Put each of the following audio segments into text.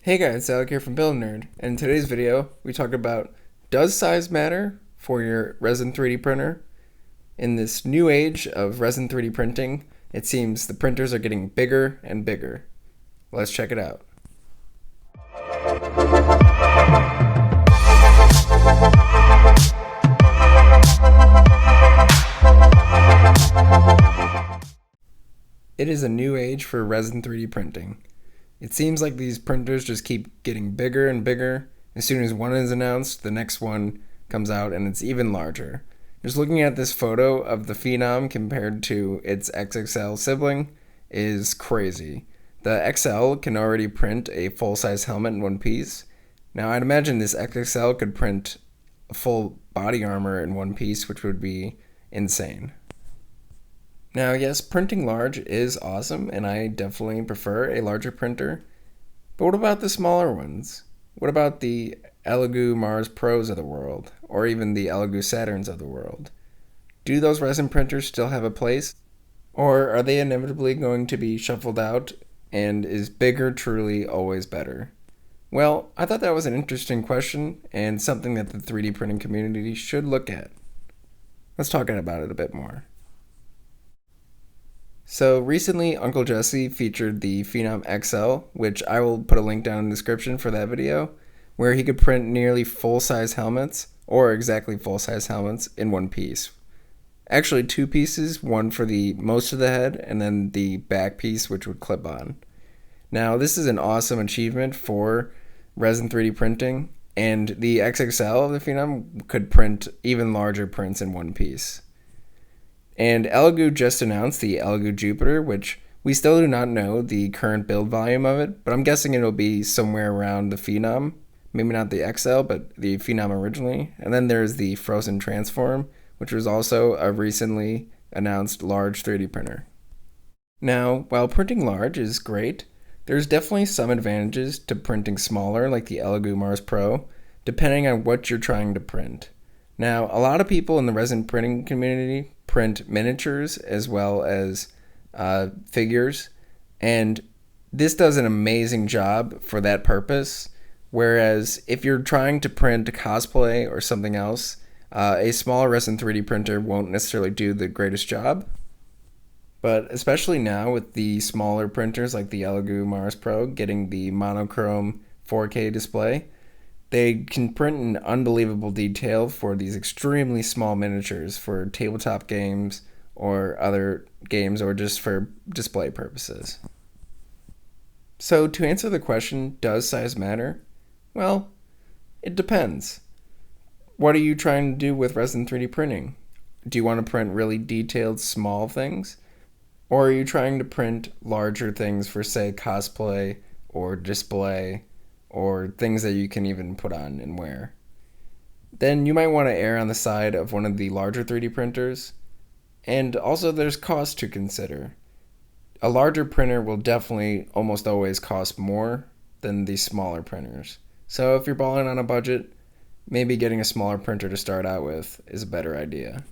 Hey guys, it's Alec here from Build Nerd, and in today's video, we talk about does size matter for your Resin 3D printer? In this new age of Resin 3D printing, it seems the printers are getting bigger and bigger. Let's check it out. It is a new age for Resin 3D printing. It seems like these printers just keep getting bigger and bigger. As soon as one is announced, the next one comes out and it's even larger. Just looking at this photo of the Phenom compared to its XXL sibling is crazy. The XL can already print a full-size helmet in one piece. Now I'd imagine this XXL could print a full body armor in one piece, which would be insane. Now, yes, printing large is awesome, and I definitely prefer a larger printer. But what about the smaller ones? What about the Elegoo Mars Pros of the world, or even the Elegoo Saturns of the world? Do those resin printers still have a place? Or are they inevitably going to be shuffled out, and is bigger truly always better? Well, I thought that was an interesting question, and something that the 3D printing community should look at. Let's talk about it a bit more. So recently, Uncle Jesse featured the Phenom XL, which I will put a link down in the description for that video, where he could print nearly full-size helmets, or exactly full-size helmets, in one piece. Actually, two pieces, one for the most of the head, and then the back piece, which would clip on. Now, this is an awesome achievement for Resin 3D printing, and the XXL of the Phenom could print even larger prints in one piece. And Elegoo just announced the Elegoo Jupiter, which we still do not know the current build volume of it, but I'm guessing it'll be somewhere around the Phenom. Maybe not the XL, but the Phenom originally. And then there's the Frozen Transform, which was also a recently announced large 3D printer. Now, while printing large is great, there's definitely some advantages to printing smaller, like the Elegoo Mars Pro, depending on what you're trying to print. Now, a lot of people in the resin printing community print miniatures as well as figures, and this does an amazing job for that purpose. Whereas if you're trying to print a cosplay or something else, a smaller Resin 3D printer won't necessarily do the greatest job. But especially now with the smaller printers like the Elegoo Mars Pro getting the monochrome 4K display, they can print in unbelievable detail for these extremely small miniatures for tabletop games or other games or just for display purposes. So to answer the question, does size matter? Well, it depends. What are you trying to do with Resin 3D printing? Do you want to print really detailed small things? Or are you trying to print larger things for, say, cosplay or display, or things that you can even put on and wear? Then you might want to err on the side of one of the larger 3D printers. And also there's cost to consider. A larger printer will definitely almost always cost more than the smaller printers. So if you're balling on a budget, maybe getting a smaller printer to start out with is a better idea.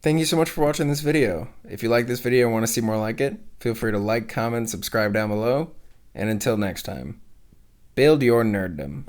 Thank you so much for watching this video. If you like this video and want to see more like it, feel free to like, comment, subscribe down below. And until next time, build your nerddom.